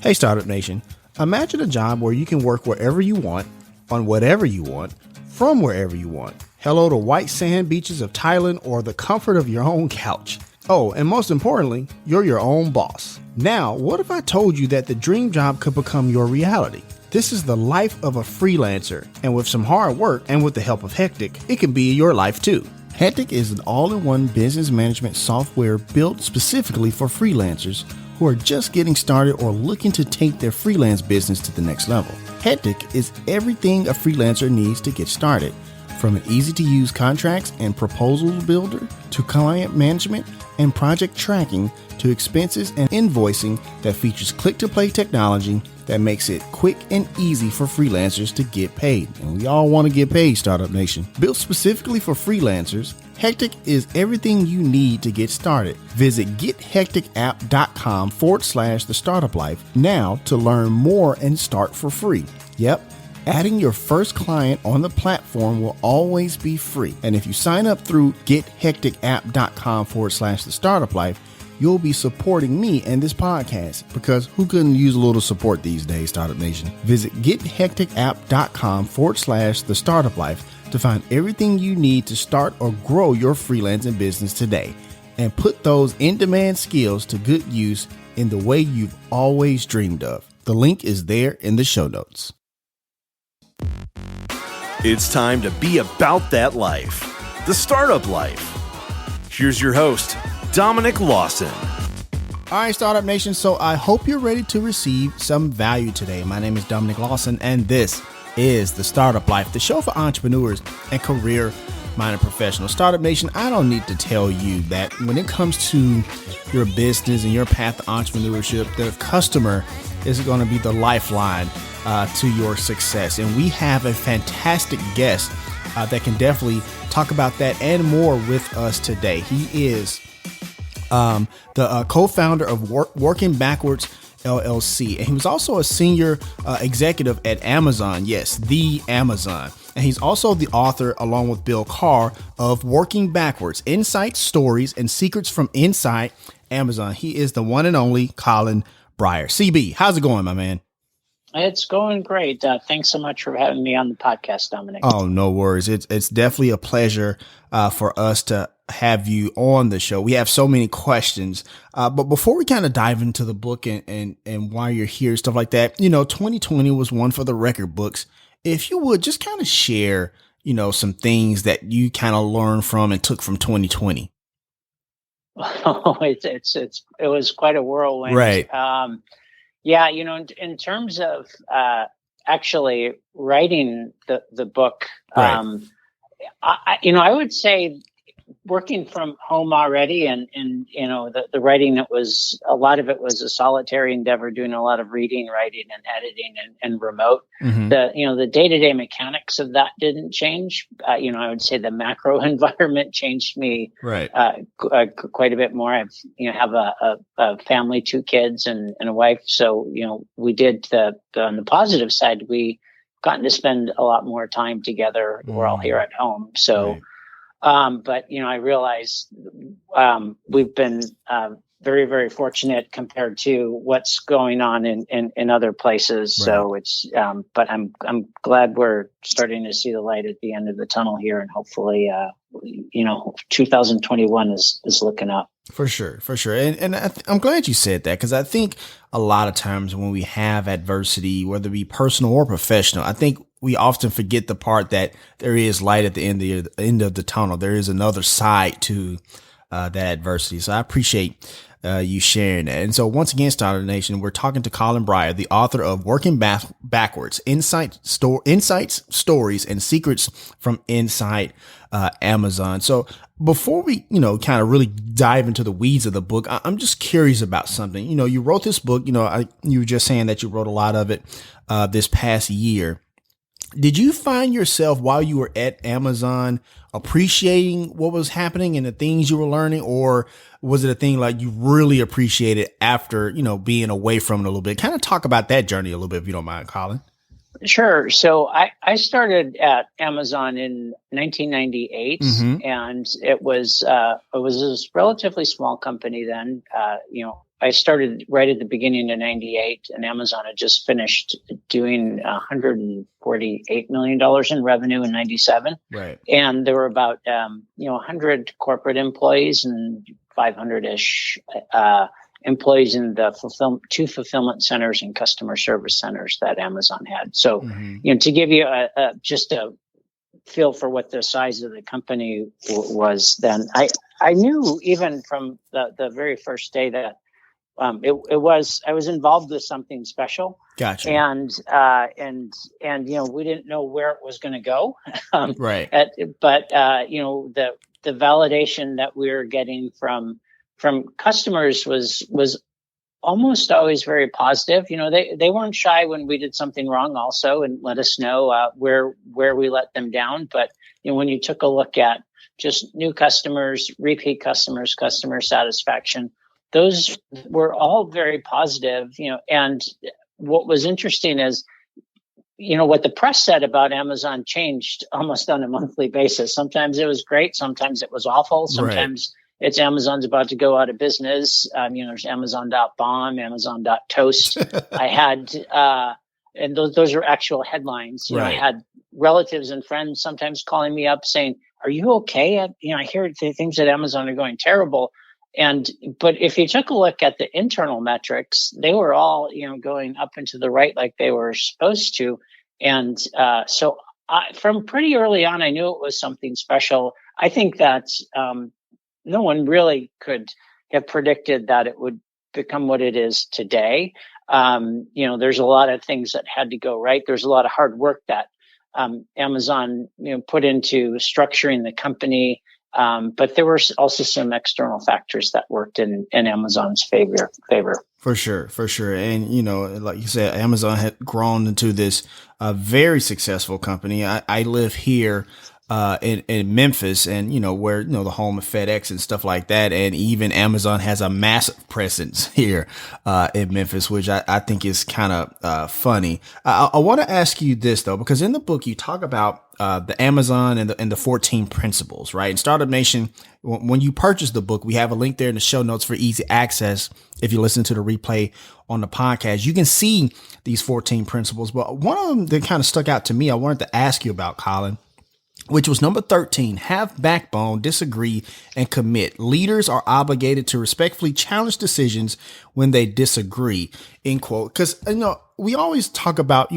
Hey, Startup Nation. Imagine a job where you can work wherever you want, on whatever you want, from wherever you want. Hello to white sand beaches of Thailand or the comfort of your own couch. Oh, and most importantly, you're your own boss. Now, what if I told you that the dream job could become your reality? This is the life of a freelancer, and with some hard work and with the help of Hectic, it can be your life too. Hectic is an all-in-one business management software built specifically for freelancers who are just getting started or looking to take their freelance business to the next level. Hectic is everything a freelancer needs to get started, from an easy-to-use contracts and proposals builder to client management and project tracking to expenses and invoicing that features click-to-play technology that makes it quick and easy for freelancers to get paid. And we all want to get paid, Startup Nation. Built specifically for freelancers, Hectic is everything you need to get started. Visit gethecticapp.com/the startup life now to learn more and start for free. Yep. Adding your first client on the platform will always be free. And if you sign up through gethecticapp.com/the startup life, you'll be supporting me and this podcast, because who couldn't use a little support these days, Startup Nation? Visit gethecticapp.com/the startup life to find everything you need to start or grow your freelancing business today, and put those in-demand skills to good use in the way you've always dreamed of. The link is there in the show notes. It's time to be about that life, the startup life. Here's your host, Dominic Lawson. All right, Startup Nation. So I hope you're ready to receive some value today. My name is Dominic Lawson, and this is the Startup Life, the show for entrepreneurs and career-minded professionals. Startup Nation, I don't need to tell you that when it comes to your business and your path to entrepreneurship, the customer is going to be the lifeline to your success. And we have a fantastic guest that can definitely talk about that and more with us today. He is the co-founder of Working Backwards LLC. And he was also a senior executive at Amazon. Yes, the Amazon. And he's also the author, along with Bill Carr, of Working Backwards: Insights, Stories, and Secrets from Inside Amazon. He is the one and only Colin Bryar. CB, how's it going, my man? It's going great. Thanks so much for having me on the podcast, Dominic. Oh, no worries. It's definitely a pleasure for us to have you on the show. We have so many questions. But before we kind of dive into the book and why you're here, stuff like that, 2020 was one for the record books. If you would just kind of share, some things that you kind of learned from and took from 2020. Oh, it was quite a whirlwind. Right. Yeah, in terms of actually writing the book, right. I would say working from home already, and the writing, that was a lot of it was a solitary endeavor, doing a lot of reading, writing, and editing, and remote. Mm-hmm. The day-to-day mechanics of that didn't change. I would say the macro environment changed me right. Quite a bit more. I have a family, 2 kids, and a wife. So we did on the positive side, we gotten to spend a lot more time together. We're all here at home, so. Right. But I realize we've been very, very fortunate compared to what's going on in other places. Right. So it's but I'm glad we're starting to see the light at the end of the tunnel here, and hopefully 2021 is looking up. For sure. And I'm glad you said that, because I think a lot of times when we have adversity, whether it be personal or professional, I think we often forget the part that there is light at the end of the tunnel. There is another side to that adversity. So I appreciate you sharing that. And so once again, Startup Nation, we're talking to Colin Bryar, the author of Working Backwards: Insights, Stories, and Secrets from Inside Amazon. So before we, kind of really dive into the weeds of the book, I'm just curious about something. You wrote this book, you were just saying that you wrote a lot of it this past year. Did you find yourself, while you were at Amazon, appreciating what was happening and the things you were learning, or was it a thing like you really appreciated after, being away from it a little bit? Kind of talk about that journey a little bit, if you don't mind, Colin. Sure. So I started at Amazon in 1998, and it was a relatively small company then. I started right at the beginning of '98, and Amazon had just finished doing $148 million in revenue in '97. Right. And there were about 100 corporate employees and 500-ish employees in the two fulfillment centers and customer service centers that Amazon had. So, to give you just a feel for what the size of the company was then, I knew even from the very first day that I was involved with something special. Gotcha. And we didn't know where it was going to go. Right. But the validation that we were getting from customers was almost always very positive. They weren't shy when we did something wrong also, and let us know where we let them down. But when you took a look at just new customers, repeat customers, customer satisfaction, those were all very positive. And what was interesting is, what the press said about Amazon changed almost on a monthly basis. Sometimes it was great, sometimes it was awful, sometimes it's Amazon's about to go out of business. There's Amazon.bomb, Amazon.toast. I had, and those are actual headlines. I had relatives and friends sometimes calling me up saying, "Are you okay?" I hear things at Amazon are going terrible. But if you took a look at the internal metrics, they were all, going up and to the right like they were supposed to. And so from pretty early on, I knew it was something special. I think that no one really could have predicted that it would become what it is today. There's a lot of things that had to go right. There's a lot of hard work that Amazon, put into structuring the company. But there were also some external factors that worked in Amazon's favor. For sure. And, like you said, Amazon had grown into this very successful company. I live here in Memphis, and, where, the home of FedEx and stuff like that. And even Amazon has a massive presence here in Memphis, which I think is kind of funny. I want to ask you this, though, because in the book you talk about the Amazon and the 14 principles, right? In Startup Nation, when you purchase the book, we have a link there in the show notes for easy access. If you listen to the replay on the podcast, you can see these 14 principles. But one of them that kind of stuck out to me, I wanted to ask you about, Colin, which was number 13, have backbone, disagree, and commit. Leaders are obligated to respectfully challenge decisions when they disagree, end quote. Because, we always talk about,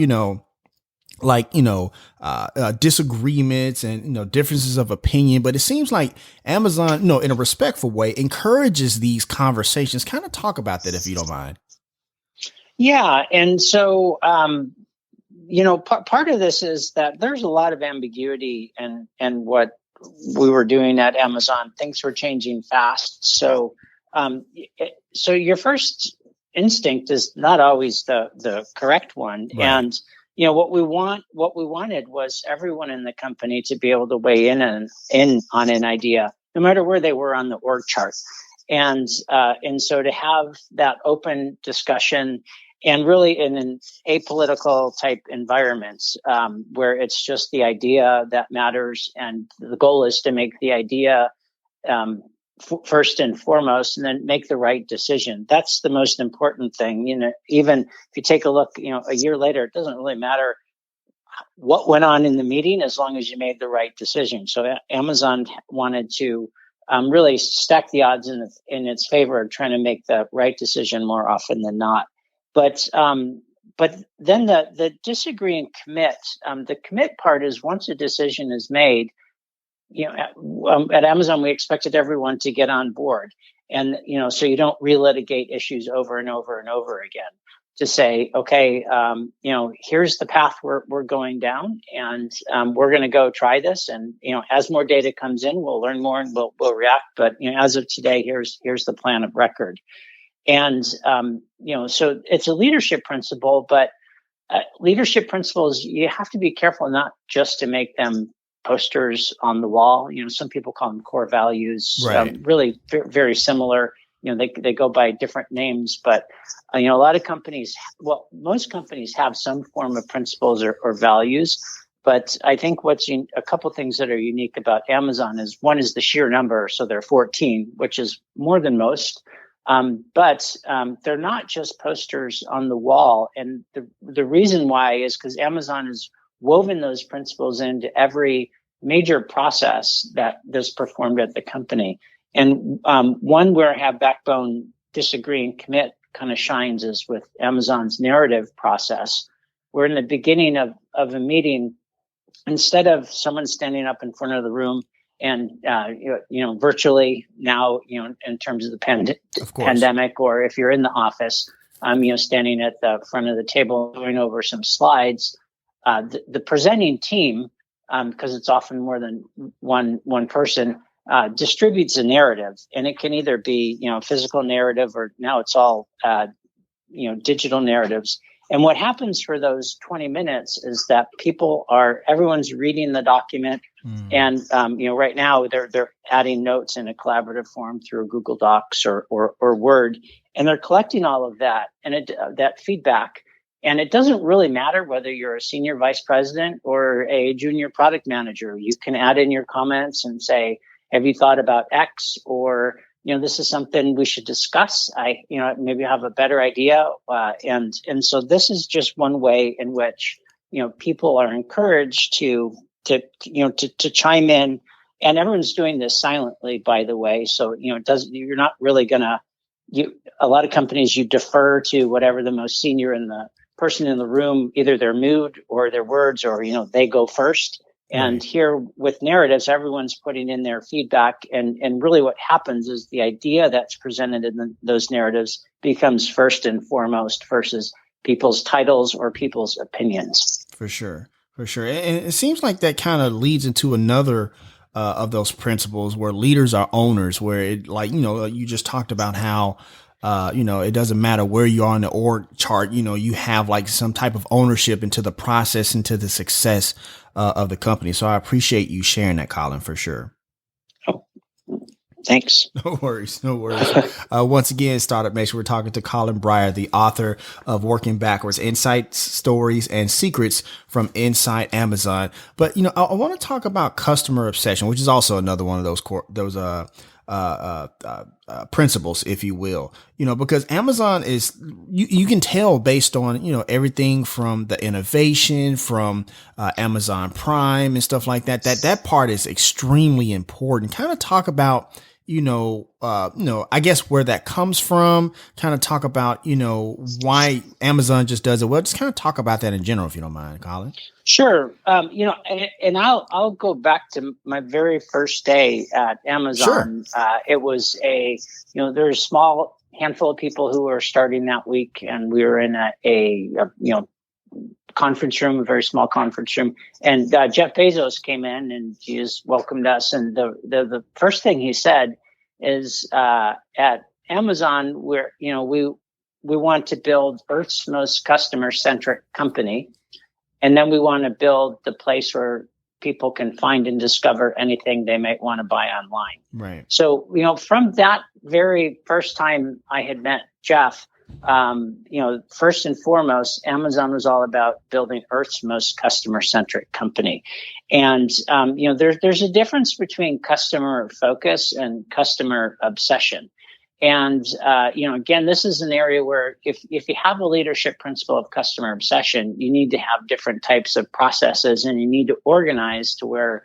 disagreements and, differences of opinion. But it seems like Amazon, in a respectful way, encourages these conversations. Kind of talk about that, if you don't mind. Yeah. And so, part of this is that there's a lot of ambiguity and what we were doing at Amazon. Things were changing fast. So your first instinct is not always the correct one. Right. And, what we wanted was everyone in the company to be able to weigh in on an idea, no matter where they were on the org chart. And so to have that open discussion, and really in an apolitical type environment, where it's just the idea that matters, and the goal is to make the idea first and foremost, and then make the right decision. That's the most important thing. Even if you take a look, a year later, it doesn't really matter what went on in the meeting as long as you made the right decision. So Amazon wanted to really stack the odds in its favor of trying to make the right decision more often than not. But then the disagree and commit. The commit part is once a decision is made. At Amazon, we expected everyone to get on board, and so you don't relitigate issues over and over and over again. To say, okay, here's the path we're going down, and we're going to go try this. And as more data comes in, we'll learn more and we'll react. But as of today, here's the plan of record. And, so it's a leadership principle, but leadership principles, you have to be careful not just to make them posters on the wall. Some people call them core values, right. Really very similar. they go by different names, but a lot of companies, well, most companies have some form of principles or values. But I think a couple things that are unique about Amazon is one is the sheer number. So they're 14, which is more than most. But they're not just posters on the wall. And the reason why is because Amazon has woven those principles into every major process that is performed at the company. And one where I have backbone, disagree, and commit kind of shines is with Amazon's narrative process, where in the beginning of a meeting, instead of someone standing up in front of the room and, virtually now, in terms of the pandemic, or if you're in the office, standing at the front of the table going over some slides, the presenting team, because it's often more than one person, distributes a narrative, and it can either be, physical narrative, or now it's all, digital narratives. And what happens for those 20 minutes is that everyone's reading the document. And, right now they're adding notes in a collaborative form through Google Docs or Word, and they're collecting all of that and that feedback. And it doesn't really matter whether you're a senior vice president or a junior product manager. You can add in your comments and say, have you thought about X? Or, this is something we should discuss. Maybe have a better idea. And so this is just one way in which, people are encouraged to chime in, and everyone's doing this silently, by the way. So, you're not really a lot of companies, you defer to whatever the most senior in the person in the room, either their mood or their words, or, they go first. And here with narratives, everyone's putting in their feedback. And really what happens is the idea that's presented in those narratives becomes first and foremost versus people's titles or people's opinions. For sure. And it seems like that kind of leads into another of those principles where leaders are owners, where it, you just talked about how, it doesn't matter where you are on the org chart, you have like some type of ownership into the process, into the success of the company. So I appreciate you sharing that, Colin, for sure. Oh, thanks. No worries. Once again, Startup Nation, we're talking to Colin Bryar, the author of Working Backwards: Insights, Stories, and Secrets from Inside Amazon. But, I want to talk about customer obsession, which is also another one of those principles, if you will, because Amazon is, you can tell based on, everything from the innovation from Amazon Prime and stuff like that part is extremely important. Kind of talk about, I guess where that comes from, kind of talk about, why Amazon just does it well. Just kind of talk about that in general, if you don't mind, Colin. Sure. And I'll go back to my very first day at Amazon. Sure. It was there's a small handful of people who were starting that week, and we were in a conference room, a very small conference room. And Jeff Bezos came in and he just welcomed us. And the first thing he said is, at Amazon, we want to build Earth's most customer-centric company. And then we want to build the place where people can find and discover anything they might want to buy online. Right. So, from that very first time I had met Jeff, first and foremost, Amazon was all about building Earth's most customer-centric company. And, there's a difference between customer focus and customer obsession. And, again, this is an area where if you have a leadership principle of customer obsession, you need to have different types of processes, and you need to organize to where,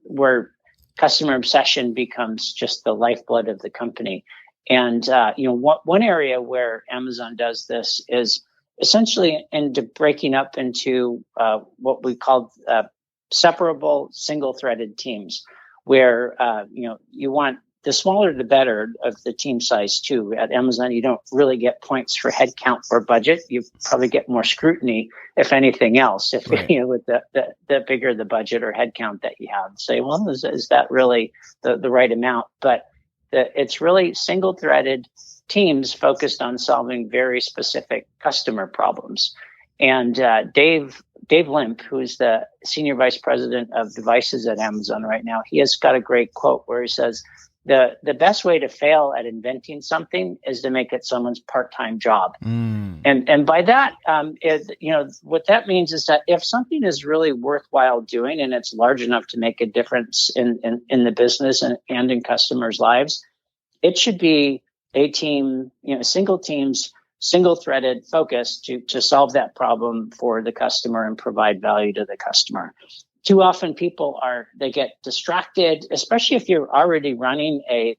where customer obsession becomes just the lifeblood of the company. And, one area where Amazon does this is essentially into breaking up into what we call separable single-threaded teams, where, you want the smaller the better of the team size too. At Amazon, you don't really get points for headcount or budget. You probably get more scrutiny, if anything else, if with the bigger the budget or headcount that you have. Say, well, is that really the right amount? But it's really single-threaded teams focused on solving very specific customer problems. And Dave Limp, who's the senior vice president of devices at Amazon right now, he has got a great quote where he says, the best way to fail at inventing something is to make it someone's part-time job. And by that, what that means is that if something is really worthwhile doing and it's large enough to make a difference in the business and in customers' lives, it should be a team, single teams, single-threaded focus to solve that problem for the customer and provide value to the customer. Too often people they get distracted, especially if you're already running a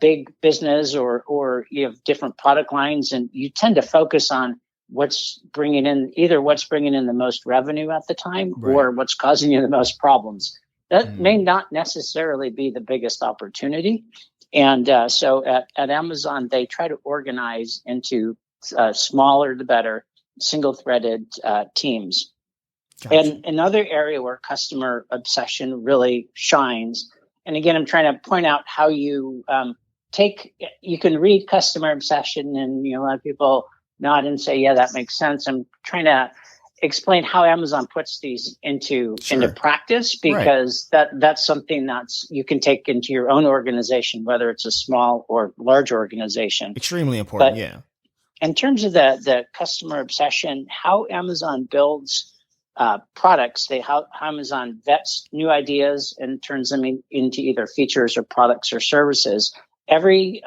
big business or you have different product lines, and you tend to focus on what's bringing in the most revenue at the time, right, or what's causing you the most problems. That may not necessarily be the biggest opportunity. And so at Amazon, they try to organize into smaller the better, single-threaded teams. Gotcha. And another area where customer obsession really shines, and again, I'm trying to point out how you you can read customer obsession, and a lot of people nod and say, yeah, that makes sense. I'm trying to explain how Amazon puts these into practice, because that's something you can take into your own organization, whether it's a small or large organization. Extremely important, yeah. In terms of the customer obsession, how Amazon builds products, how Amazon vets new ideas and turns them into either features or products or services. Every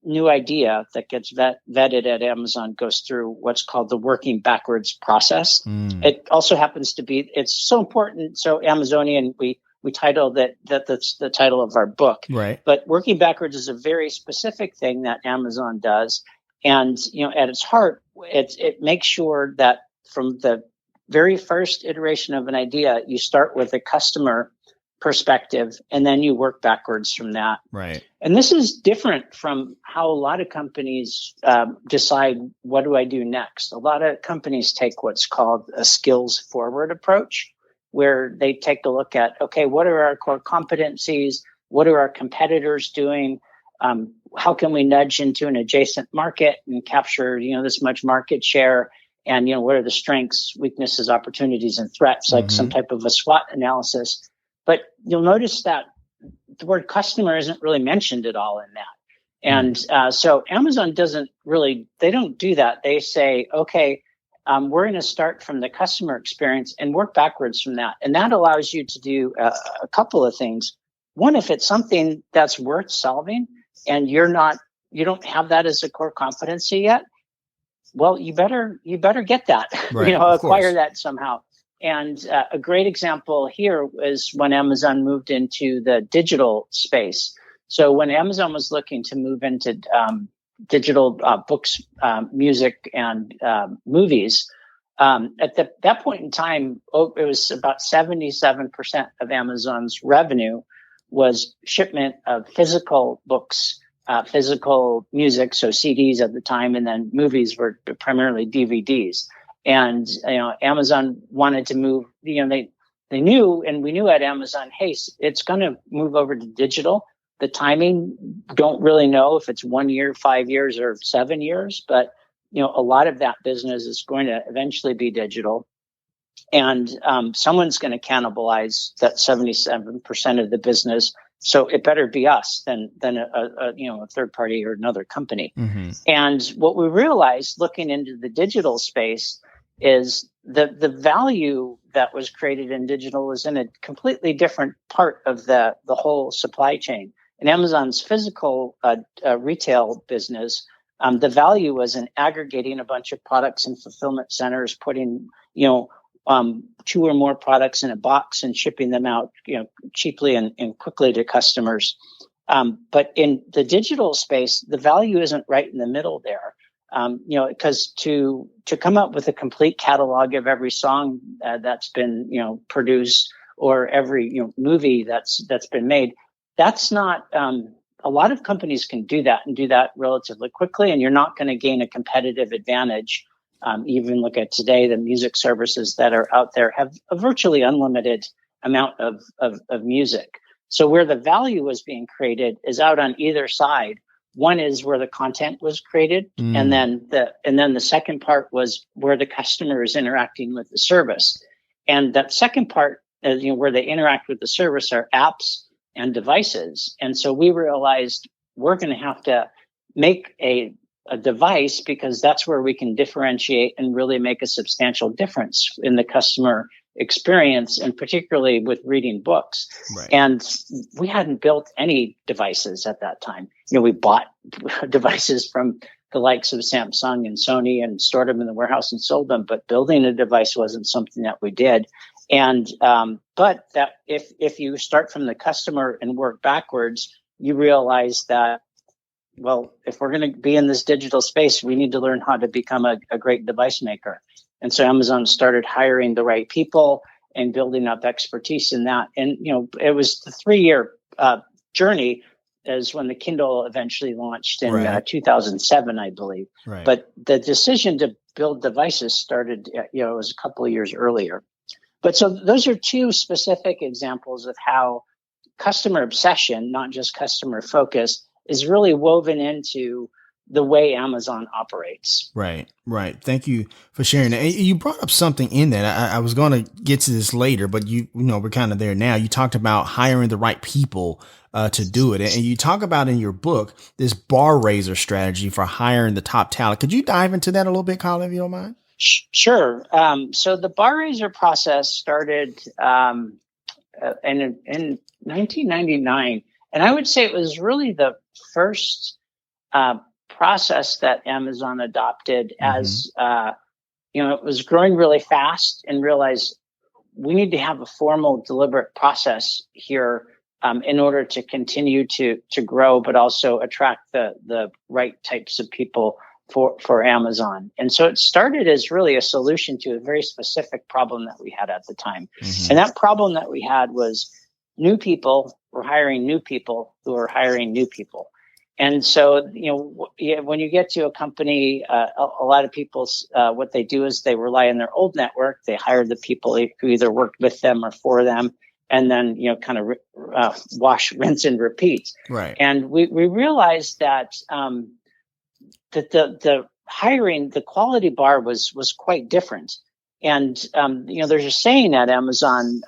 new idea that gets vetted at Amazon goes through what's called the working backwards process. It also happens to be, it's so important. So Amazonian, we titled that's the title of our book. Right. But working backwards is a very specific thing that Amazon does. And, at its heart, it makes sure that from the very first iteration of an idea, you start with a customer perspective, and then you work backwards from that. Right. And this is different from how a lot of companies decide, what do I do next? A lot of companies take what's called a skills forward approach, where they take a look at, okay, what are our core competencies? What are our competitors doing? How can we nudge into an adjacent market and capture, this much market share? And, what are the strengths, weaknesses, opportunities, and threats, like some type of a SWOT analysis. But you'll notice that the word customer isn't really mentioned at all in that. And so Amazon they don't do that. They say, okay, we're going to start from the customer experience and work backwards from that. And that allows you to do a couple of things. One, if it's something that's worth solving and you don't have that as a core competency yet, well, you better get that, right, acquire that somehow. And a great example here is when Amazon moved into the digital space. So when Amazon was looking to move into digital books, music, and movies, at that point in time, it was about 77% of Amazon's revenue was shipment of physical books, physical music, so CDs at the time, and then movies were primarily DVDs. And Amazon wanted to move. They knew, and we knew at Amazon, hey, it's going to move over to digital. The timing, don't really know if it's 1 year, 5 years, or 7 years, but a lot of that business is going to eventually be digital, and someone's going to cannibalize that 77% of the business. So it better be us than a third party or another company. And what we realized looking into the digital space is the value that was created in digital was in a completely different part of the whole supply chain. In Amazon's physical retail business, the value was in aggregating a bunch of products in fulfillment centers, putting 2 or more products in a box and shipping them out, cheaply and quickly to customers. But in the digital space, the value isn't right in the middle there. Because to come up with a complete catalog of every song that's been produced, or every movie that's been made, that's not. A lot of companies can do that and do that relatively quickly, and you're not going to gain a competitive advantage. Even look at today, the music services that are out there have a virtually unlimited amount of music. So where the value was being created is out on either side. One is where the content was created, and then the second part was where the customer is interacting with the service. And that second part, where they interact with the service, are apps, and devices. And so we realized we're going to have to make a device, because that's where we can differentiate and really make a substantial difference in the customer experience, and particularly with reading books. Right. And we hadn't built any devices at that time. We bought devices from the likes of Samsung and Sony and stored them in the warehouse and sold them, but building a device wasn't something that we did. And but that if you start from the customer and work backwards, you realize that, well, if we're going to be in this digital space, we need to learn how to become a great device maker. And so Amazon started hiring the right people and building up expertise in that. And, it was the 3-year journey is when the Kindle eventually launched in 2007, I believe. Right. But the decision to build devices started, it was a couple of years earlier. But so those are two specific examples of how customer obsession, not just customer focus, is really woven into the way Amazon operates. Right. Thank you for sharing that. You brought up something in that. I was going to get to this later, but we're kind of there now. You talked about hiring the right people to do it. And you talk about in your book, this bar raiser strategy for hiring the top talent. Could you dive into that a little bit, Colin, if you don't mind? Sure. So the bar raiser process started in 1999. And I would say it was really the first process that Amazon adopted as, it was growing really fast, and realized we need to have a formal, deliberate process here in order to continue to grow, but also attract the right types of people for Amazon. And so it started as really a solution to a very specific problem that we had at the time. And that problem that we had was new people were hiring new people who were hiring new people. And so, when you get to a company, a lot of people, what they do is they rely on their old network. They hire the people who either worked with them or for them, and then, kind of wash, rinse, and repeat. Right. And we realized that that the hiring, the quality bar was quite different. And, there's a saying at Amazon,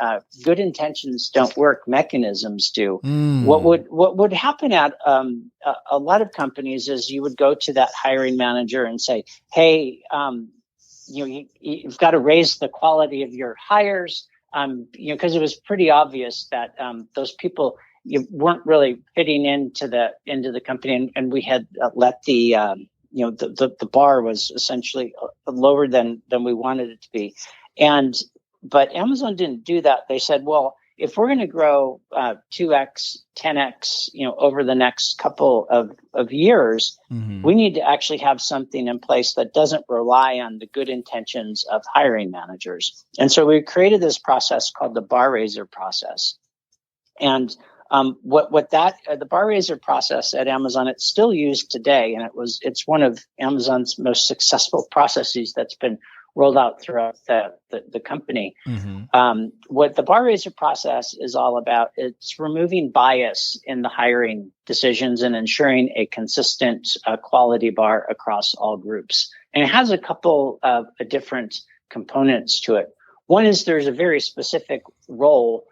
good intentions don't work, mechanisms do. What would happen at a lot of companies is you would go to that hiring manager and say, hey, you've got to raise the quality of your hires, because it was pretty obvious that those people weren't really fitting into the company. And we had let the bar was essentially lower than we wanted it to be. But Amazon didn't do that. They said, well, if we're going to grow 2x, 10x, over the next couple of years, we need to actually have something in place that doesn't rely on the good intentions of hiring managers. And so we created this process called the bar raiser process. And the bar raiser process at Amazon, it's still used today, and it's one of Amazon's most successful processes that's been rolled out throughout the company. What the bar raiser process is all about, it's removing bias in the hiring decisions and ensuring a consistent quality bar across all groups. And it has a couple of different components to it. One is there's a very specific role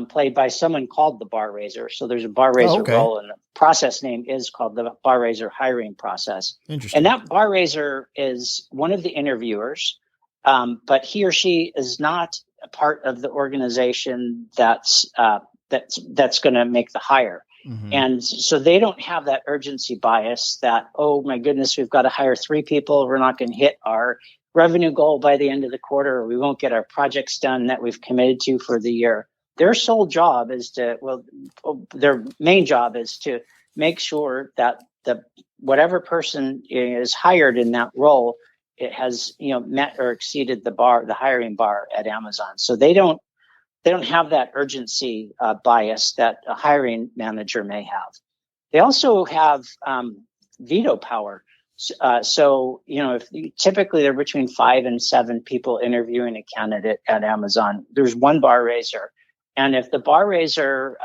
played by someone called the bar raiser. So there's a bar raiser role, and the process name is called the bar raiser hiring process. Interesting. And that bar raiser is one of the interviewers, but he or she is not a part of the organization that's going to make the hire. And so they don't have that urgency bias that, oh my goodness, we've got to hire 3 people. We're not going to hit our revenue goal by the end of the quarter, or we won't get our projects done that we've committed to for the year. Their sole job is their main job is to make sure that whatever person is hired in that role, it has, met or exceeded the hiring bar at Amazon. So they don't have that urgency bias that a hiring manager may have. They also have veto power. So, typically there are between 5 and 7 people interviewing a candidate at Amazon. There's one bar raiser. And if the bar raiser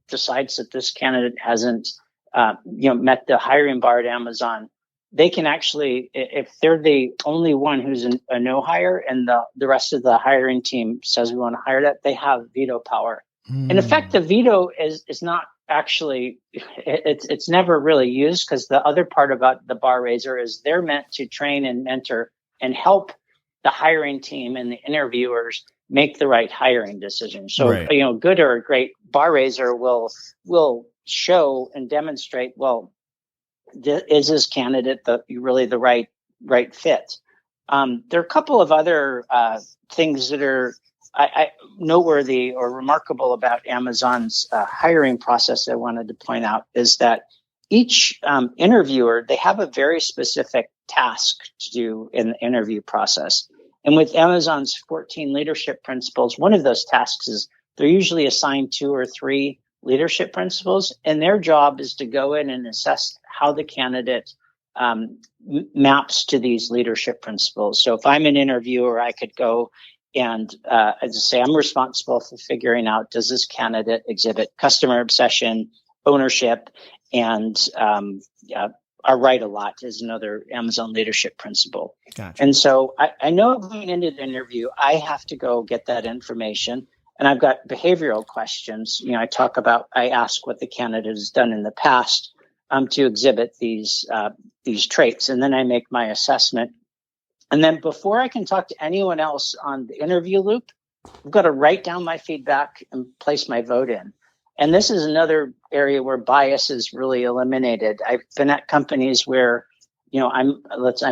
decides that this candidate hasn't, met the hiring bar at Amazon, they can actually, if they're the only one who's a no hire and the rest of the hiring team says we want to hire that, they have veto power In effect, the veto is not actually, it's never really used, because the other part about the bar raiser is they're meant to train and mentor and help the hiring team and the interviewers make the right hiring decision. So, Right. Good or a great bar raiser will show and demonstrate, well, is this candidate really the right fit? There are a couple of other things that are noteworthy or remarkable about Amazon's hiring process. I wanted to point out is that each interviewer, they have a very specific task to do in the interview process. And with Amazon's 14 leadership principles, one of those tasks is they're usually assigned 2 or 3 leadership principles, and their job is to go in and assess how the candidate maps to these leadership principles. So if I'm an interviewer, I could go and as I say, I'm responsible for figuring out, does this candidate exhibit customer obsession, ownership, and are right a lot is another Amazon leadership principle. Gotcha. And so I know going into the interview, I have to go get that information. And I've got behavioral questions. I ask what the candidate has done in the past to exhibit these traits. And then I make my assessment. And then before I can talk to anyone else on the interview loop, I've got to write down my feedback and place my vote in. And this is another area where bias is really eliminated. I've been at companies where, I'm let's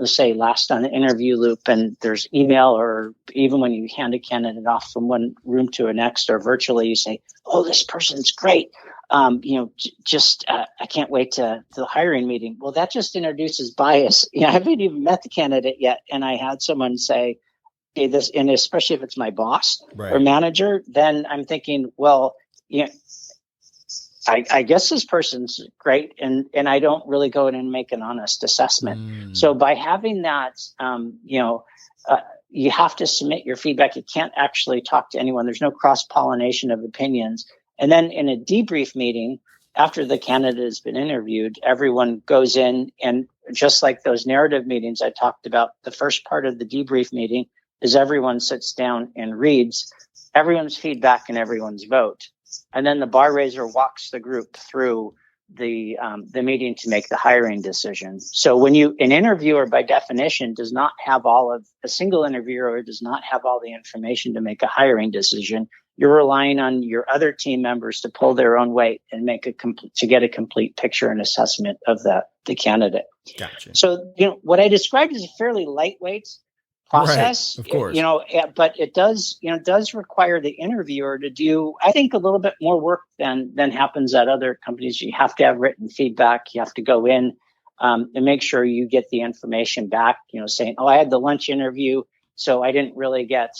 say last on the interview loop, and there's email, or even when you hand a candidate off from one room to the next or virtually, you say, "Oh, this person's great. I can't wait to the hiring meeting." Well, that just introduces bias. I haven't even met the candidate yet, and I had someone say, "Hey, this," and especially if it's my boss Right. or manager, then I'm thinking, well, I guess this person's great, and I don't really go in and make an honest assessment. So by having that, you have to submit your feedback. You can't actually talk to anyone. There's no cross-pollination of opinions. And then in a debrief meeting, after the candidate has been interviewed, everyone goes in, and just like those narrative meetings I talked about, the first part of the debrief meeting is everyone sits down and reads everyone's feedback and everyone's vote. And then the bar raiser walks the group through the meeting to make the hiring decision. So an interviewer by definition does not have a single interviewer does not have all the information to make a hiring decision. You're relying on your other team members to pull their own weight and to get a complete picture and assessment of the candidate. Gotcha. So, what I described is a fairly lightweight process, right, of course. But it does require the interviewer to do, I think, a little bit more work than happens at other companies. You have to have written feedback. You have to go in and make sure you get the information back, saying, "Oh, I had the lunch interview, so I didn't really get,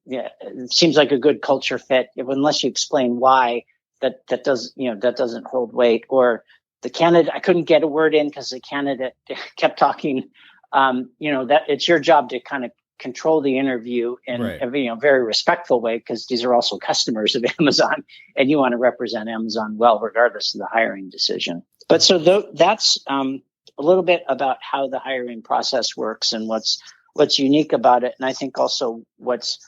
it seems like a good culture fit," unless you explain why that doesn't hold weight. Or the candidate, I couldn't get a word in because the candidate kept talking. That it's your job to kind of control the interview in a very respectful way, because these are also customers of Amazon, and you want to represent Amazon well, regardless of the hiring decision. But so that's a little bit about how the hiring process works and what's unique about it. And I think also what's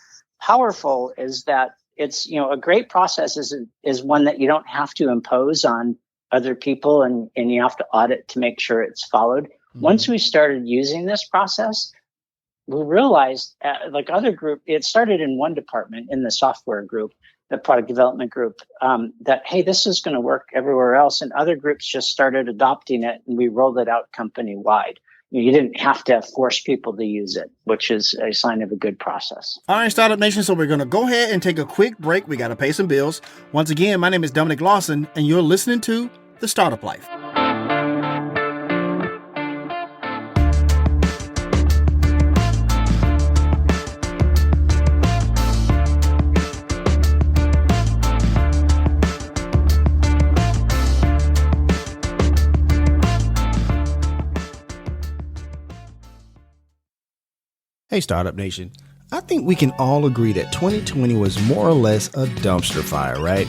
powerful is that it's, a great process is one that you don't have to impose on other people, and you have to audit to make sure it's followed. Once we started using this process, we realized, like other group, it started in one department in the software group, the product development group, that, hey, this is going to work everywhere else. And other groups just started adopting it, and we rolled it out company wide. You didn't have to force people to use it, which is a sign of a good process. All right, Startup Nation. So we're going to go ahead and take a quick break. We got to pay some bills. Once again, my name is Dominic Lawson, and you're listening to The Startup Life. Hey, Startup Nation. I think we can all agree that 2020 was more or less a dumpster fire, right?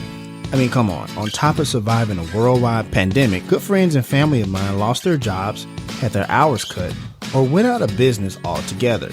I mean, come on. On top of surviving a worldwide pandemic, good friends and family of mine lost their jobs, had their hours cut, or went out of business altogether.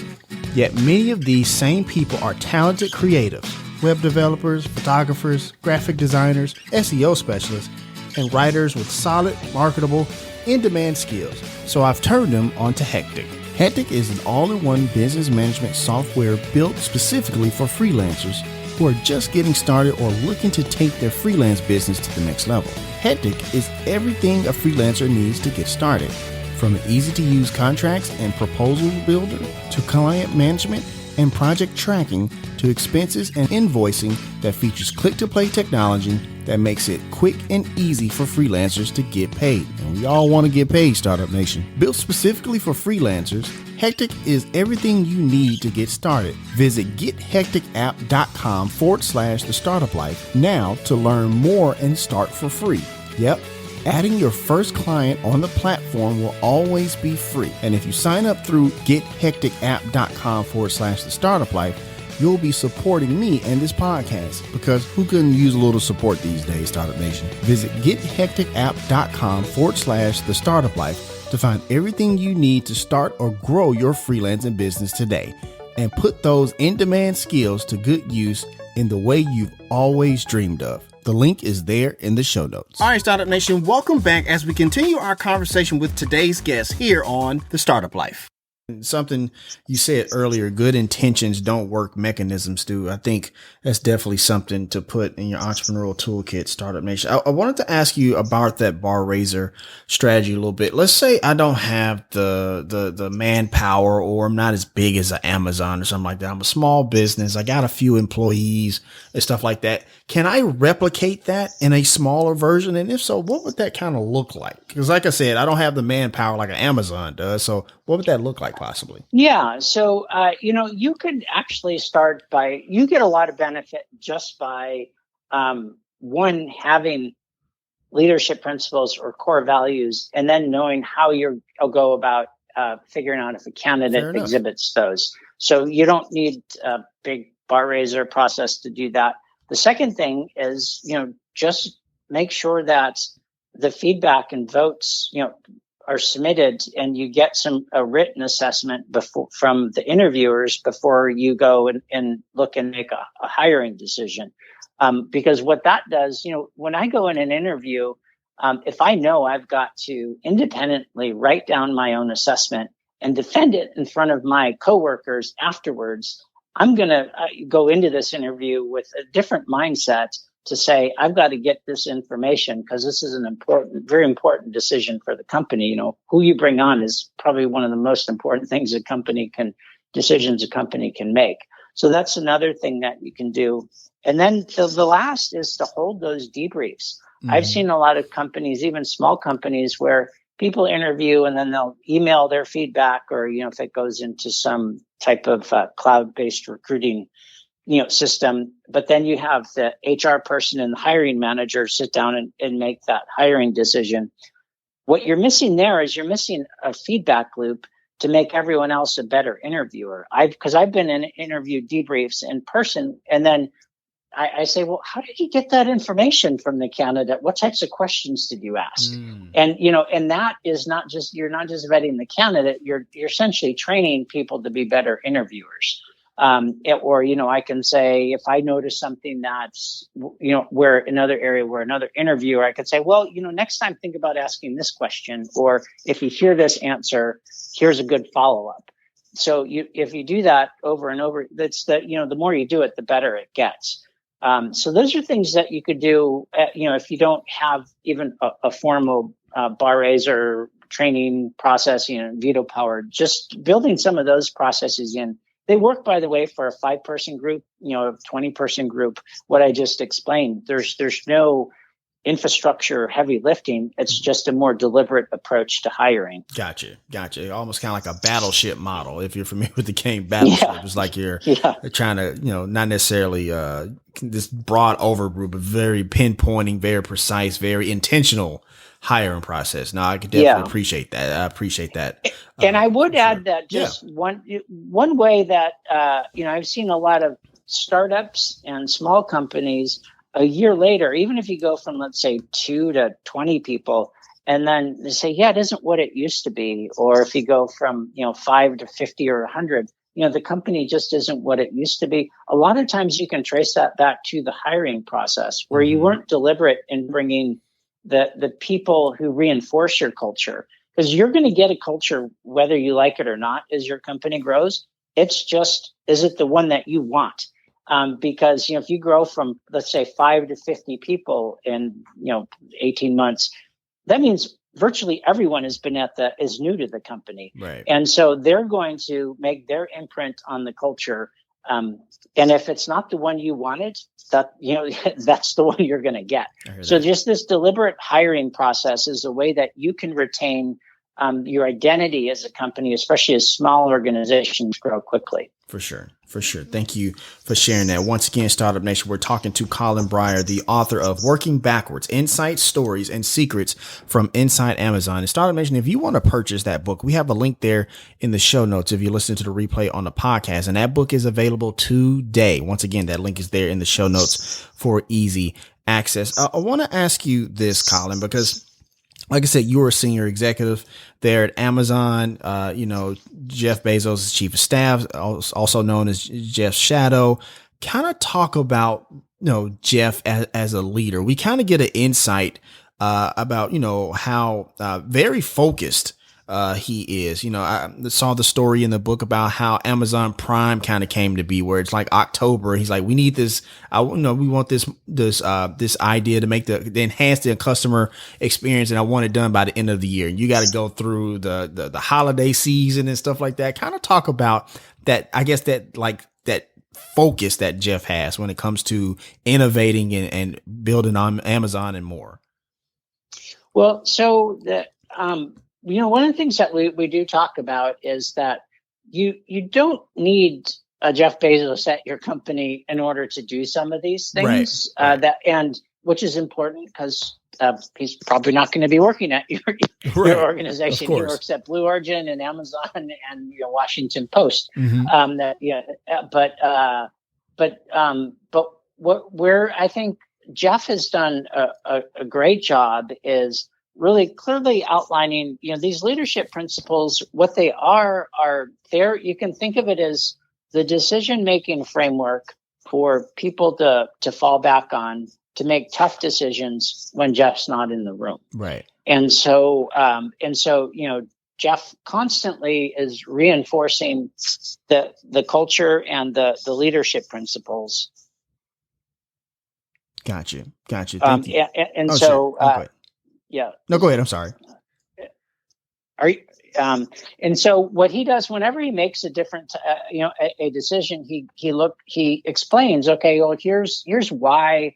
Yet many of these same people are talented creatives web developers, photographers, graphic designers, SEO specialists, and writers with solid, marketable, in-demand skills. So I've turned them onto Hectic. Hectic is an all-in-one business management software built specifically for freelancers who are just getting started or looking to take their freelance business to the next level. Hectic is everything a freelancer needs to get started, from an easy-to-use contracts and proposal builder to client management and project tracking to expenses and invoicing that features click-to-play technology that makes it quick and easy for freelancers to get paid. And we all want to get paid, Startup Nation. Built specifically for freelancers, Hectic is everything you need to get started. Visit gethecticapp.com/the startup life now to learn more and start for free. Yep. Adding your first client on the platform will always be free. And if you sign up through gethecticapp.com/the startup life, you'll be supporting me and this podcast, because who couldn't use a little support these days, Startup Nation? Visit gethecticapp.com/the startup life to find everything you need to start or grow your freelancing business today, and put those in-demand skills to good use in the way you've always dreamed of. The link is there in the show notes. All right, Startup Nation, welcome back as we continue our conversation with today's guest here on The Startup Life. Something you said earlier, good intentions don't work, mechanisms do. I think that's definitely something to put in your entrepreneurial toolkit, Startup Nation. I wanted to ask you about that bar raiser strategy a little bit. Let's say I don't have the manpower, or I'm not as big as an Amazon or something like that. I'm a small business. I got a few employees and stuff like that. Can I replicate that in a smaller version? And if so, what would that kind of look like? Because like I said, I don't have the manpower like an Amazon does. So what would that look like possibly? Yeah. So, you could actually start by, you get a lot of benefit just by, one, having leadership principles or core values, and then knowing how you'll go about figuring out if a candidate exhibits those. So you don't need a big bar raiser process to do that. The second thing is, just make sure that the feedback and votes, are submitted, and you get a written assessment from the interviewers before you go and look and make a hiring decision. Because what that does, when I go in an interview, if I know I've got to independently write down my own assessment and defend it in front of my coworkers afterwards, I'm going to go into this interview with a different mindset to say, I've got to get this information because this is an very important decision for the company. Who you bring on is probably one of the most important things decisions a company can make. So that's another thing that you can do. And then the last is to hold those debriefs. Mm-hmm. I've seen a lot of companies, even small companies, where people interview and then they'll email their feedback, or, if it goes into some type of cloud-based recruiting, system. But then you have the HR person and the hiring manager sit down and make that hiring decision. What you're missing there is you're missing a feedback loop to make everyone else a better interviewer. Because I've been in interview debriefs in person, and then I say, well, how did you get that information from the candidate? What types of questions did you ask? And, and that is not just, you're not just vetting the candidate, you're essentially training people to be better interviewers. I can say, if I notice something that's, where another area where another interviewer, I could say, well, next time think about asking this question, or if you hear this answer, here's a good follow-up. So if you do that over and over, the more you do it, the better it gets. So those are things that you could do, if you don't have even a formal bar raiser training process, veto power, just building some of those processes in. They work, by the way, for a 5-person group, a 20-person group. What I just explained, there's no infrastructure heavy lifting. It's just a more deliberate approach to hiring. Gotcha. Almost kind of like a battleship model. If you're familiar with the game Battleship, it's like you're trying to, not necessarily this broad overview, but very pinpointing, very precise, very intentional hiring process. Now, I could definitely appreciate that. I appreciate that. And I would add that one way that, I've seen a lot of startups and small companies a year later, even if you go from, let's say, 2 to 20 people, and then they say, it isn't what it used to be. Or if you go from, 5 to 50 or 100, the company just isn't what it used to be. A lot of times you can trace that back to the hiring process where you weren't deliberate in bringing the people who reinforce your culture, because you're going to get a culture whether you like it or not as your company grows. It's just, is it the one that you want? Because, if you grow from, let's say, 5 to 50 people in, 18 months, that means virtually everyone is new to the company. Right. And so they're going to make their imprint on the culture. And if it's not the one you wanted, that's the one you're going to get. So just this deliberate hiring process is a way that you can retain your identity as a company, especially as small organizations grow quickly. For sure. Thank you for sharing that. Once again, Startup Nation, we're talking to Colin Bryar, the author of Working Backwards, Insights, Stories, and Secrets from Inside Amazon. And Startup Nation, if you want to purchase that book, we have a link there in the show notes if you listen to the replay on the podcast. And that book is available today. Once again, that link is there in the show notes for easy access. I want to ask you this, Colin, because like I said, you were a senior executive there at Amazon. Jeff Bezos' chief of staff, also known as Jeff's shadow. Kind of talk about, Jeff as a leader. We kind of get an insight about, how very focused he is. I saw the story in the book about how Amazon Prime kind of came to be, where it's like October. He's like, we need this. We want this idea to make the enhance the customer experience, and I want it done by the end of the year. And you got to go through the holiday season and stuff like that. Kind of talk about that. I guess that focus that Jeff has when it comes to innovating and building on Amazon and more. Well, so one of the things that we do talk about is that you don't need a Jeff Bezos at your company in order to do some of these things. Right. Which is important because he's probably not going to be working at your organization. He works at Blue Origin and Amazon and Washington Post. Mm-hmm. But where I think Jeff has done a great job is really clearly outlining, these leadership principles. What they are there. You can think of it as the decision-making framework for people to fall back on to make tough decisions when Jeff's not in the room. Right. And so, Jeff constantly is reinforcing the culture and the leadership principles. Gotcha. Thank you. Yeah. No, go ahead. I'm sorry. Are you? And so what he does whenever he makes a different, a decision, he explains, okay, well, here's why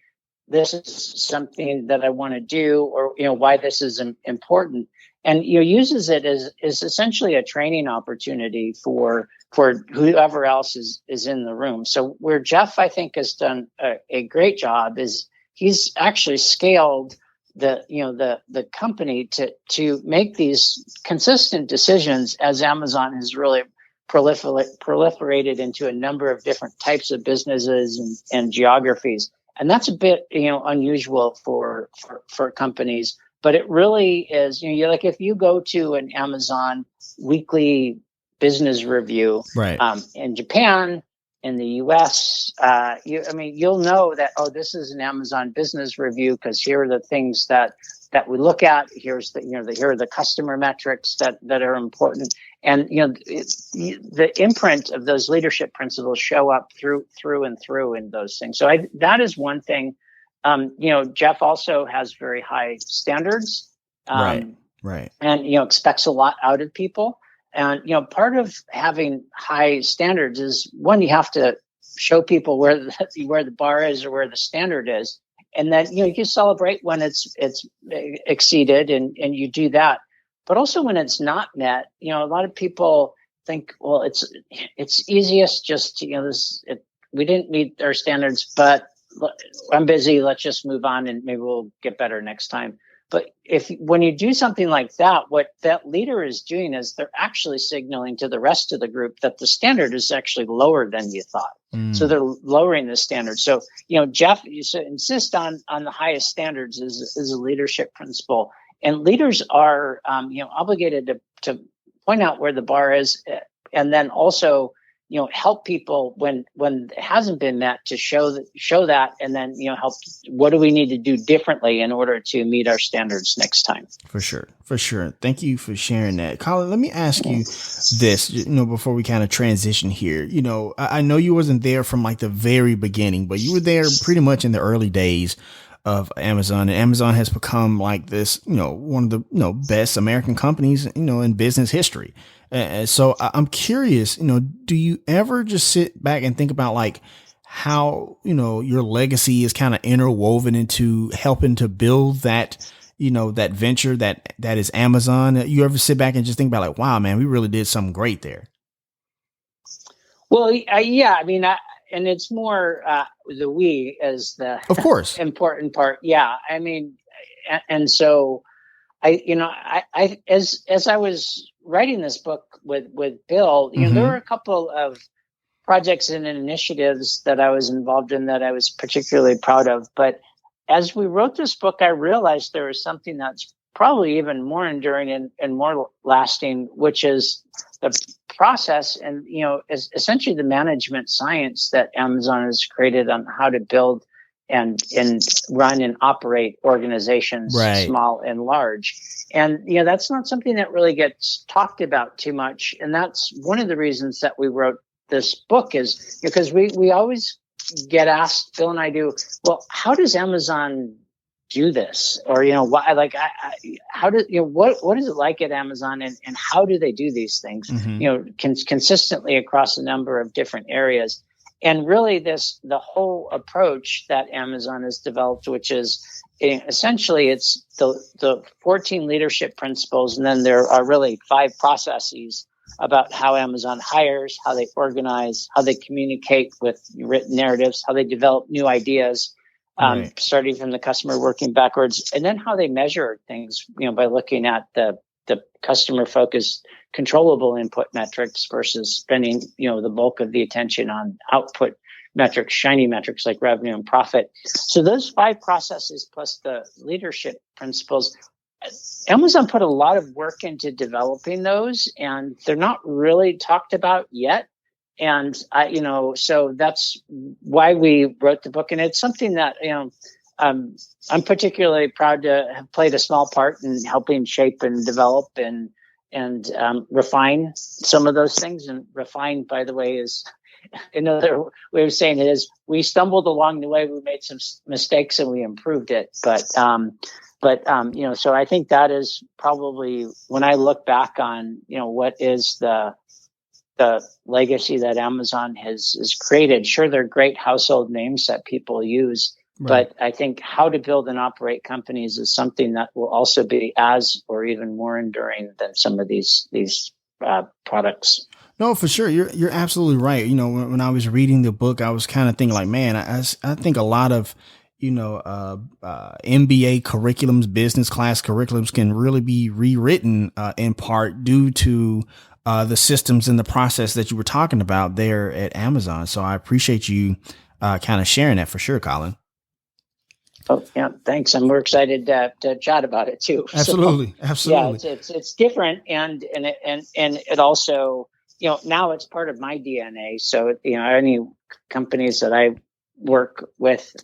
this is something that I want to do, or, why this is important. And, uses it as essentially a training opportunity for whoever else is in the room. So where Jeff, I think, has done a great job is he's actually scaled the company to make these consistent decisions as Amazon has really proliferated into a number of different types of businesses and geographies. And that's a bit, unusual for companies, but it really is, you're like, if you go to an Amazon weekly business review, right, in Japan, in the US, you'll know that, this is an Amazon business review because here are the things that we look at. Here are the customer metrics that are important, and the imprint of those leadership principles show up through and through in those things. So that is one thing. Jeff also has very high standards, right, and expects a lot out of people. And, part of having high standards is, one, you have to show people where the bar is or where the standard is. And then, you celebrate when it's exceeded and you do that. But also when it's not met, a lot of people think, well, it's easiest just to, we didn't meet our standards, but I'm busy. Let's just move on and maybe we'll get better next time. But when you do something like that, what that leader is doing is they're actually signaling to the rest of the group that the standard is actually lower than you thought. So they're lowering the standard. So, Jeff, you insist on the highest standards is a leadership principle. And leaders are, obligated to point out where the bar is, and then also, help people when it hasn't been met, to show that, and then, help. What do we need to do differently in order to meet our standards next time? For sure. Thank you for sharing that. Colin, let me ask you this, before we kind of transition here. I know you wasn't there from like the very beginning, but you were there pretty much in the early days of Amazon, and Amazon has become like this, one of the, best American companies, in business history. So I'm curious, do you ever just sit back and think about like how, your legacy is kind of interwoven into helping to build that, that venture that is Amazon? You ever sit back and just think about like, wow, man, we really did something great there? Well, yeah, I mean, and it's more the we as the of course important part. Yeah, I mean, and so I as I was writing this book with Bill, there were a couple of projects and initiatives that I was involved in that I was particularly proud of. But as we wrote this book, I realized there was something that's probably even more enduring and more lasting, which is the process and, is essentially the management science that Amazon has created on how to build and run and operate organizations, right, small and large. And, that's not something that really gets talked about too much. And that's one of the reasons that we wrote this book, is because we always get asked, Bill and I do, well, how does Amazon do this? Or, why, like, how do, what is it like at Amazon, and how do they do these things, consistently across a number of different areas? And really the whole approach that Amazon has developed, which is essentially it's the 14 leadership principles. And then there are really 5 processes about how Amazon hires, how they organize, how they communicate with written narratives, how they develop new ideas, right, starting from the customer, working backwards, and then how they measure things, by looking at the customer focused controllable input metrics versus spending, the bulk of the attention on output metrics, shiny metrics like revenue and profit. So those 5 processes plus the leadership principles, Amazon put a lot of work into developing those, and they're not really talked about yet. And so that's why we wrote the book. And it's something that, I'm particularly proud to have played a small part in helping shape and develop and refine some of those things. And refine, by the way, is another way of saying it is we stumbled along the way. We made some mistakes and we improved it. But so I think that is probably, when I look back on, what is the legacy that Amazon has created. Sure, they're great household names that people use, right, but I think how to build and operate companies is something that will also be as or even more enduring than some of these products. No, for sure. You're absolutely right. When I was reading the book, I was kind of thinking like, man, I think a lot of MBA curriculums, business class curriculums can really be rewritten in part due to the systems and the process that you were talking about there at Amazon. So I appreciate you kind of sharing that for sure, Colin. Oh, yeah, thanks. And we're excited to chat about it too. Absolutely. So, absolutely. Yeah, it's different. And it also, now it's part of my DNA. So, any companies that I work with,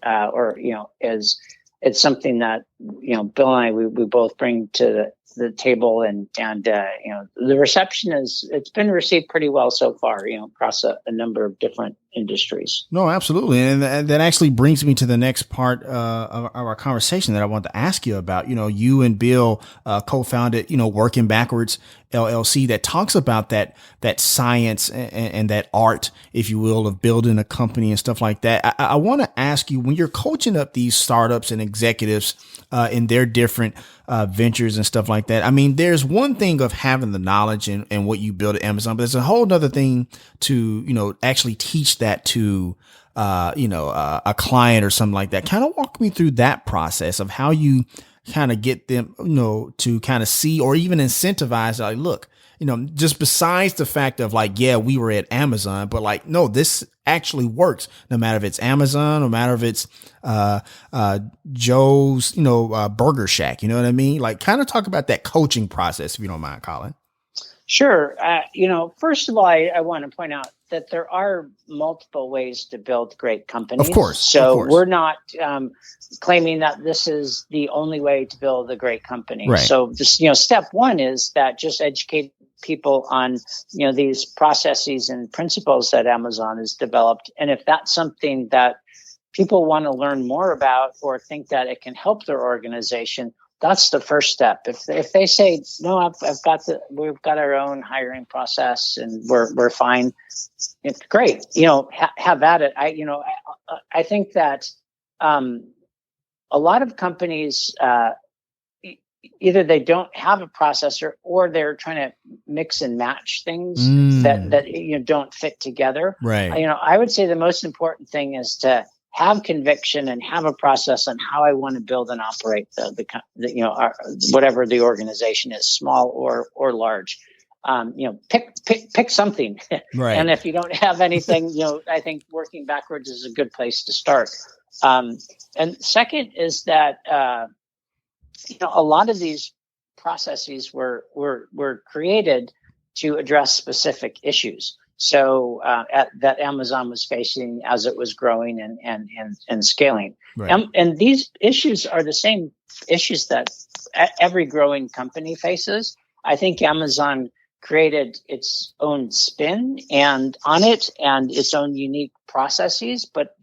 it's something that, Bill and I, we both bring to the table, and the reception it's been received pretty well so far, across a number of different industries. No, absolutely. And that actually brings me to the next part of our conversation that I want to ask you about. You and Bill co-founded, Working Backwards LLC, that talks about that science and that art, if you will, of building a company and stuff like that. I want to ask you, when you're coaching up these startups and executives in their different ventures and stuff like that, I mean, there's one thing of having the knowledge and what you build at Amazon, but there's a whole other thing to, actually teach that to, a client or something like that. Kind of walk me through that process of how you kind of get them, to kind of see or even incentivize, like, look, just besides the fact of like, yeah, we were at Amazon, but like, no, this actually works no matter if it's Amazon, no matter if it's, Joe's, Burger Shack, you know what I mean? Like, kind of talk about that coaching process, if you don't mind, Colin. Sure. First of all, I want to point out that there are multiple ways to build great companies. Of course. So we're not claiming that this is the only way to build a great company. Right. So just, step one is that just educate people on, these processes and principles that Amazon has developed. And if that's something that people want to learn more about or think that it can help their organization, that's the first step. If they say, no, we've got our own hiring process and we're fine, it's great. Have at it. I think that a lot of companies either they don't have a processor or they're trying to mix and match things that don't fit together. Right. I would say the most important thing is to have conviction and have a process on how I want to build and operate whatever the organization is, small or large. Pick something. Right. And if you don't have anything, I think working backwards is a good place to start. And second is that a lot of these processes were created to address specific issues. So that Amazon was facing as it was growing and scaling. Right. And these issues are the same issues that every growing company faces. I think Amazon created its own spin on it and its own unique processes. But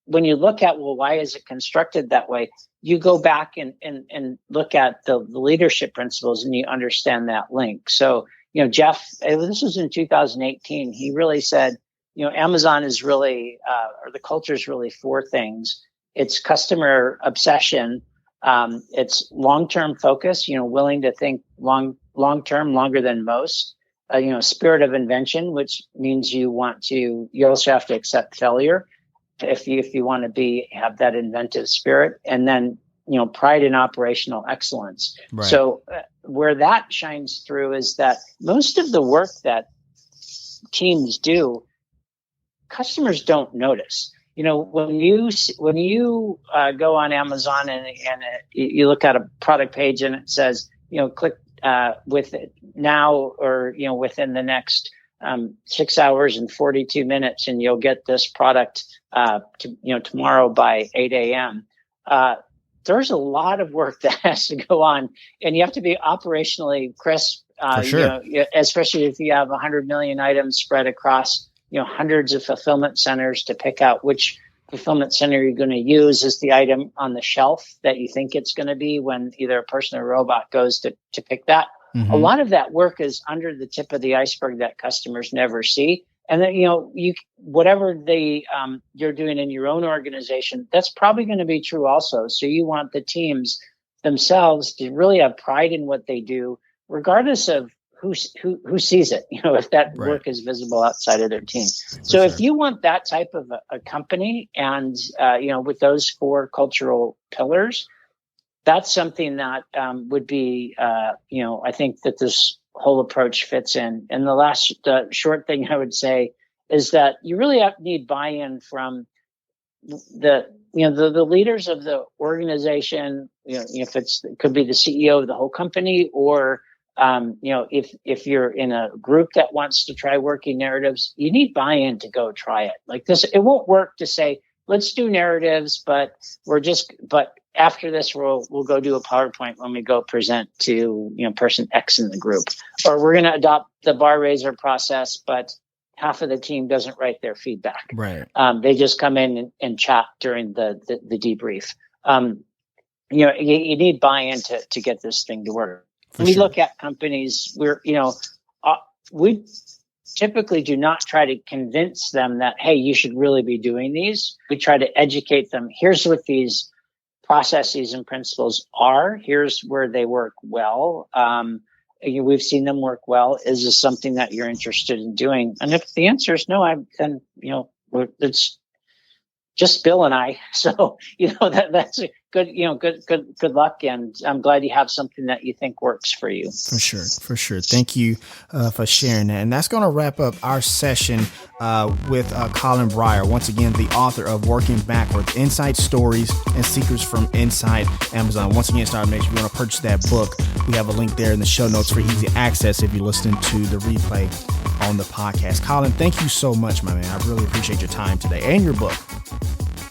when you look at, why is it constructed that way? You go back and look at the leadership principles and you understand that link. So, Jeff, this was in 2018. He really said, Amazon is really, or the culture is really four things. It's customer obsession. It's long-term focus, willing to think long-term, longer than most. Spirit of invention, which means you also have to accept failure if you want to have that inventive spirit. And then, pride in operational excellence. Right. So where that shines through is that most of the work that teams do, customers don't notice. When you go on Amazon and you look at a product page and it says, click with it now or, within the next 6 hours and 42 minutes, and you'll get this product tomorrow by 8 a.m. There's a lot of work that has to go on, and you have to be operationally crisp. For sure. Especially if you have 100 million items spread across hundreds of fulfillment centers to pick out which fulfillment center you're going to use as the item on the shelf that you think it's going to be when either a person or a robot goes to pick that. Mm-hmm. A lot of that work is under the tip of the iceberg that customers never see. And then, whatever you're doing in your own organization, that's probably going to be true also. So you want the teams themselves to really have pride in what they do, regardless of who sees it, if that work is visible outside of their team. So if you want that type of a company and, with those four cultural pillars, that's something that would be, I think that this whole approach fits in. And the last short thing I would say is that you really need buy-in from the leaders of the organization. If it could be the CEO of the whole company, or if you're in a group that wants to try working narratives, you need buy-in to go try it. Like this, it won't work to say, let's do narratives, but after this, we'll go do a PowerPoint when we go present to person X in the group, or we're going to adopt the bar raiser process, but half of the team doesn't write their feedback. Right. They just come in and chat during the debrief. You need buy-in to get this thing to work. When we look at companies, we typically do not try to convince them that, hey, you should really be doing these. We try to educate them. Here's what these processes and principles are. Here's where they work well. We've seen them work well. Is this something that you're interested in doing? And if the answer is no, then it's just Bill and I. So that's good luck. And I'm glad you have something that you think works for you. For sure. Thank you for sharing that. And that's going to wrap up our session with Colin Bryar, once again, the author of Working Backwards, Inside Stories and Secrets from Inside Amazon. Once again, Startup Nation, if you want to purchase that book, we have a link there in the show notes for easy access if you're listening to the replay on the podcast. Colin, thank you so much, my man. I really appreciate your time today and your book.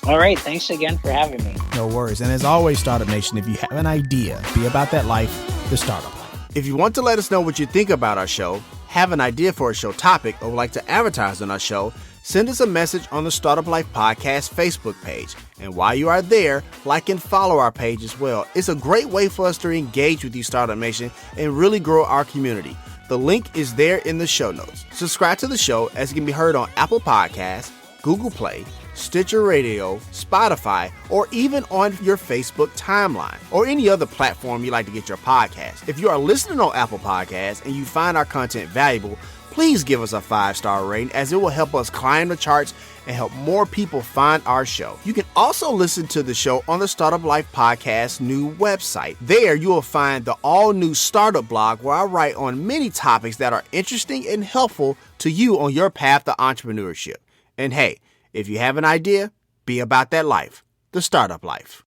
All right. Thanks again for having me. No worries. And as always, Startup Nation, if you have an idea, be about that life, the startup life. If you want to let us know what you think about our show, have an idea for a show topic, or would like to advertise on our show, send us a message on the Startup Life Podcast Facebook page. And while you are there, like and follow our page as well. It's a great way for us to engage with you, Startup Nation, and really grow our community. The link is there in the show notes. Subscribe to the show as it can be heard on Apple Podcasts, Google Play, Stitcher Radio, Spotify, or even on your Facebook timeline or any other platform you like to get your podcast. If you are listening on Apple Podcasts and you find our content valuable, please give us a 5-star rating, as it will help us climb the charts and help more people find our show. You can also listen to the show on the Startup Life Podcast new website. There you will find the all-new startup blog where I write on many topics that are interesting and helpful to you on your path to entrepreneurship. And hey, if you have an idea, be about that life, the startup life.